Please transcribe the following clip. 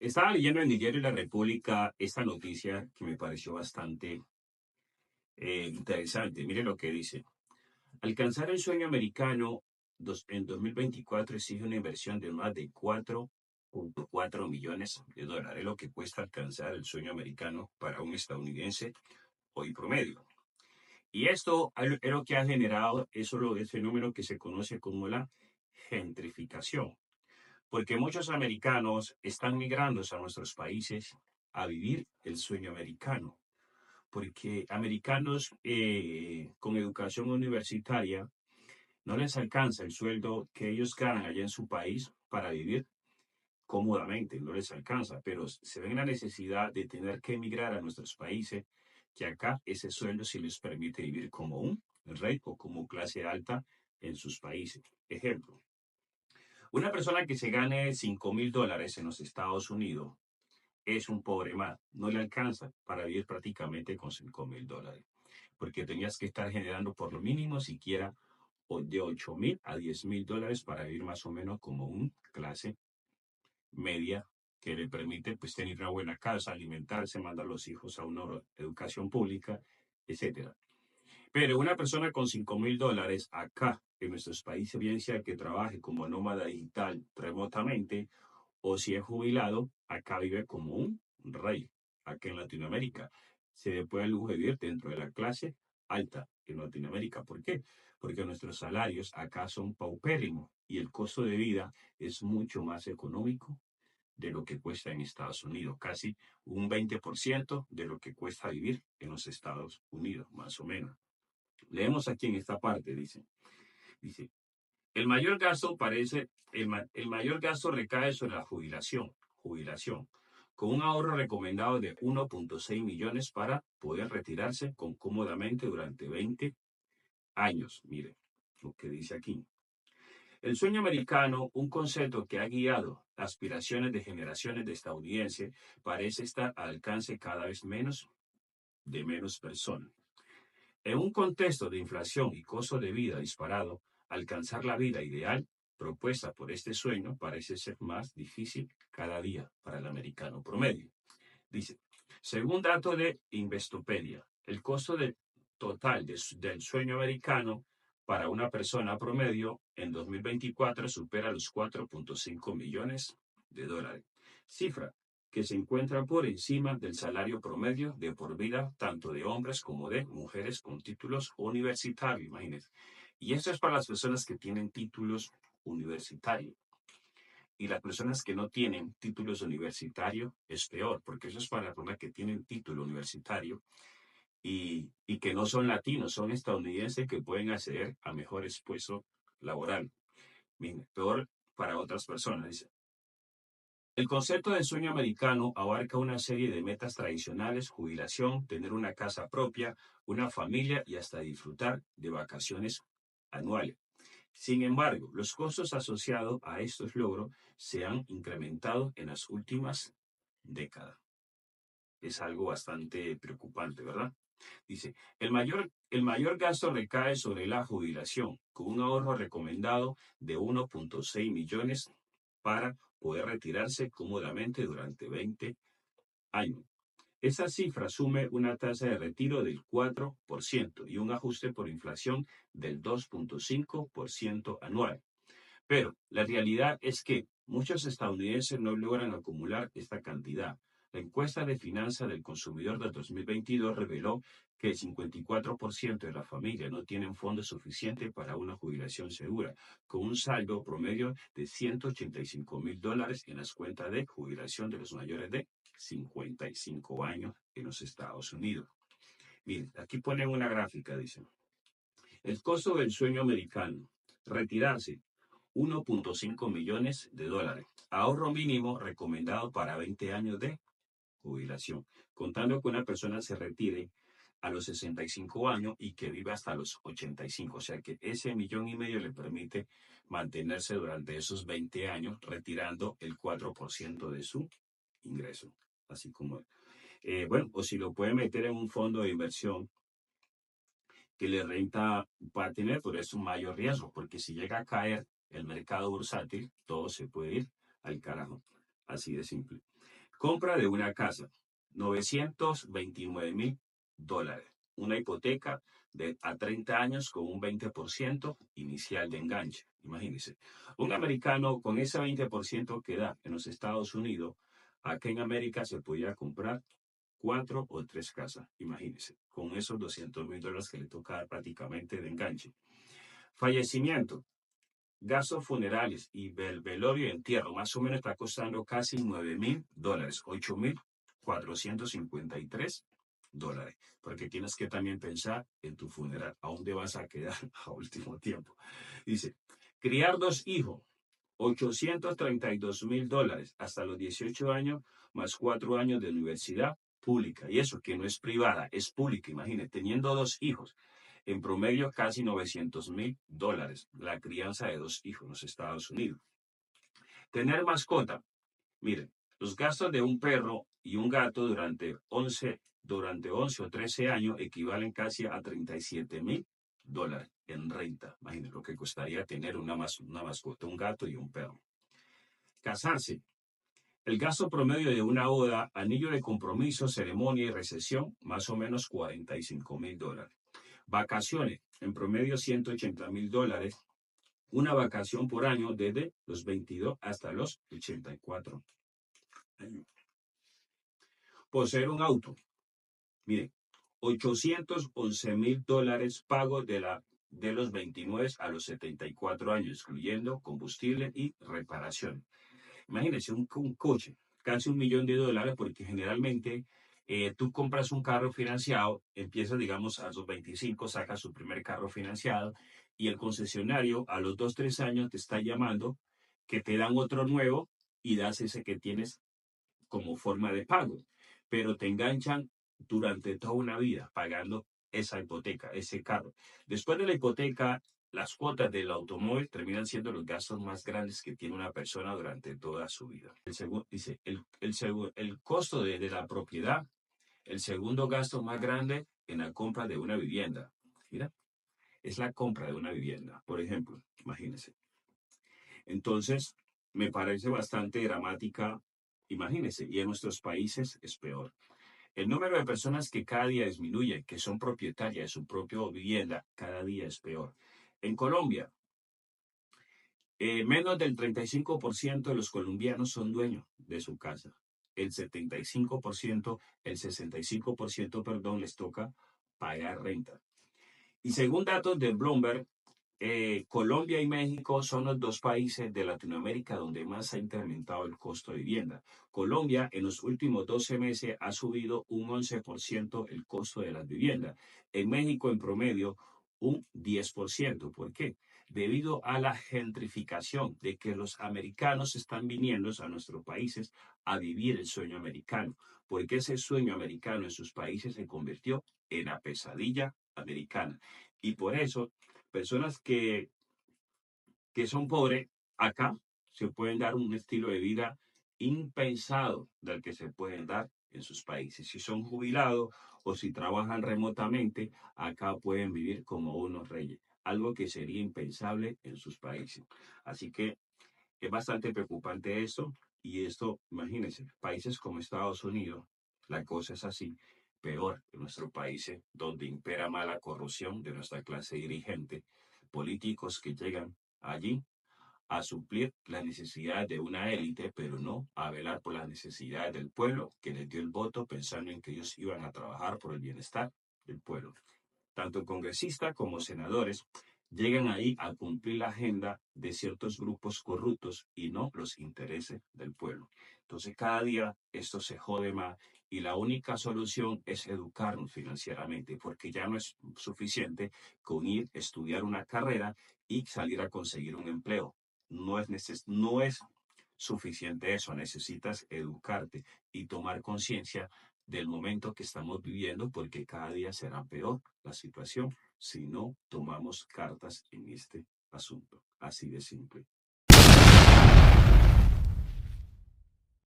Estaba leyendo en el diario La República esta noticia que me pareció bastante interesante. Mire lo que dice. Alcanzar el sueño americano en 2024 exige una inversión de más de 4.4 millones de dólares. Es lo que cuesta alcanzar el sueño americano para un estadounidense hoy promedio. Y esto es lo que ha generado, eso es el fenómeno que se conoce como la gentrificación. Porque muchos americanos están migrando a nuestros países a vivir el sueño americano. Porque americanos con educación universitaria no les alcanza el sueldo que ellos ganan allá en su país para vivir cómodamente, no les alcanza, pero se ven la necesidad de tener que emigrar a nuestros países, que acá ese sueldo sí les permite vivir como un rey o como clase alta en sus países. Ejemplo, una persona que se gane $5,000 en los Estados Unidos es un pobre más, no le alcanza para vivir prácticamente con $5,000, porque tenías que estar generando por lo mínimo siquiera de $8,000 a $10,000 para vivir más o menos como un clase media que le permite pues tener una buena casa, alimentarse, mandar a los hijos a una educación pública, etcétera. Pero una persona con $5,000 acá en nuestros países, bien sea que trabaje como nómada digital remotamente o si es jubilado, acá vive como un rey, acá en Latinoamérica. Se le puede el lujo de vivir dentro de la clase alta en Latinoamérica. ¿Por qué? Porque nuestros salarios acá son paupérrimos y el costo de vida es mucho más económico de lo que cuesta en Estados Unidos, casi un 20% de lo que cuesta vivir en los Estados Unidos, más o menos. Leemos aquí en esta parte, dice, el mayor gasto recae sobre la jubilación, con un ahorro recomendado de 1.6 millones para poder retirarse cómodamente durante 20 años. Mire lo que dice aquí. El sueño americano, un concepto que ha guiado aspiraciones de generaciones de estadounidenses, parece estar al alcance cada vez de menos personas. En un contexto de inflación y costo de vida disparado, alcanzar la vida ideal propuesta por este sueño parece ser más difícil cada día para el americano promedio. Dice, según datos de Investopedia, el costo total del sueño americano para una persona promedio en 2024 supera los 4.5 millones de dólares, cifra que se encuentra por encima del salario promedio de por vida tanto de hombres como de mujeres con títulos universitarios, imagínense. Y esto es para las personas que tienen títulos universitarios. Y las personas que no tienen títulos universitarios es peor, porque eso es para las personas que tienen título universitario y que no son latinos, son estadounidenses que pueden acceder a mejores puestos laborales. Peor para otras personas, dice. El concepto de sueño americano abarca una serie de metas tradicionales: jubilación, tener una casa propia, una familia y hasta disfrutar de vacaciones anuales. Sin embargo, los costos asociados a estos logros se han incrementado en las últimas décadas. Es algo bastante preocupante, ¿verdad? Dice, el mayor gasto recae sobre la jubilación, con un ahorro recomendado de 1.6 millones para poder retirarse cómodamente durante 20 años. Esa cifra asume una tasa de retiro del 4% y un ajuste por inflación del 2.5% anual. Pero la realidad es que muchos estadounidenses no logran acumular esta cantidad. La encuesta de finanzas del consumidor de 2022 reveló que el 54% de las familias no tienen fondos suficientes para una jubilación segura, con un saldo promedio de $185,000 en las cuentas de jubilación de los mayores de 55 años en los Estados Unidos. Miren, aquí ponen una gráfica, dicen. El costo del sueño americano. Retirarse, 1.5 millones de dólares. Ahorro mínimo recomendado para 20 años de jubilación, contando que una persona se retire a los 65 años y que viva hasta los 85. O sea que ese 1,5 millones le permite mantenerse durante esos 20 años, retirando el 4% de su ingreso. Así como, bueno, o si lo puede meter en un fondo de inversión que le renta, va a tener por eso un mayor riesgo, porque si llega a caer el mercado bursátil, todo se puede ir al carajo. Así de simple. Compra de una casa, $929,000. Una hipoteca a 30 años con un 20% inicial de enganche. Imagínense, un americano con ese 20% que da en los Estados Unidos, aquí en América se podía comprar 4 o 3 casas. Imagínense, con esos $200,000 que le toca prácticamente de enganche. Fallecimiento, gastos funerales y velorio y entierro, más o menos está costando casi $9,000, $8,453, porque tienes que también pensar en tu funeral, a dónde vas a quedar a último tiempo. Dice, criar 2 hijos, $832,000 hasta los 18 años, más 4 años de universidad pública. Y eso que no es privada, es pública. Imagínate, teniendo 2 hijos. En promedio, casi $900,000 la crianza de 2 hijos en los Estados Unidos. Tener mascota. Miren, los gastos de un perro y un gato durante 11 o 13 años equivalen casi a $37,000 en renta. Imagínense lo que costaría tener una mascota, un gato y un perro. Casarse. El gasto promedio de una boda, anillo de compromiso, ceremonia y recepción, más o menos $45,000. Vacaciones, en promedio $180,000. Una vacación por año desde los 22 hasta los 84 años. Poseer un auto. Miren, $811,000 pagos de los 29 a los 74 años, incluyendo combustible y reparación. Imagínense un coche, casi $1,000,000, porque generalmente tú compras un carro financiado, empiezas, digamos, a los 25, sacas su primer carro financiado y el concesionario a los 2, 3 años te está llamando que te dan otro nuevo y das ese que tienes como forma de pago, pero te enganchan durante toda una vida pagando esa hipoteca, ese carro. Después de la hipoteca, las cuotas del automóvil terminan siendo los gastos más grandes que tiene una persona durante toda su vida. Dice, el costo de la propiedad, el segundo gasto más grande en la compra de una vivienda. Mira, es la compra de una vivienda, por ejemplo, imagínense. Entonces, me parece bastante dramática, imagínense, y en nuestros países es peor. El número de personas que cada día disminuye, que son propietarias de su propia vivienda, cada día es peor. En Colombia, menos del 35% de los colombianos son dueños de su casa. El 65%, perdón, les toca pagar renta. Y según datos de Bloomberg, Colombia y México son los 2 países de Latinoamérica donde más ha incrementado el costo de vivienda. Colombia en los últimos 12 meses ha subido un 11% el costo de las viviendas. En México en promedio un 10%. ¿Por qué? Debido a la gentrificación de que los americanos están viniendo a nuestros países a vivir el sueño americano, porque ese sueño americano en sus países se convirtió en la pesadilla americana. Y por eso, personas que son pobres, acá se pueden dar un estilo de vida impensado del que se pueden dar en sus países. Si son jubilados o si trabajan remotamente, acá pueden vivir como unos reyes, algo que sería impensable en sus países. Así que es bastante preocupante esto, y esto, imagínense, países como Estados Unidos, la cosa es así, peor en nuestros países, donde impera más la corrupción de nuestra clase dirigente, políticos que llegan allí a suplir las necesidades de una élite, pero no a velar por las necesidades del pueblo que les dio el voto pensando en que ellos iban a trabajar por el bienestar del pueblo. Tanto congresistas como senadores llegan ahí a cumplir la agenda de ciertos grupos corruptos y no los intereses del pueblo. Entonces cada día esto se jode más y la única solución es educarnos financieramente, porque ya no es suficiente con ir a estudiar una carrera y salir a conseguir un empleo. No es suficiente eso, necesitas educarte y tomar conciencia del momento que estamos viviendo, porque cada día será peor la situación si no tomamos cartas en este asunto. Así de simple.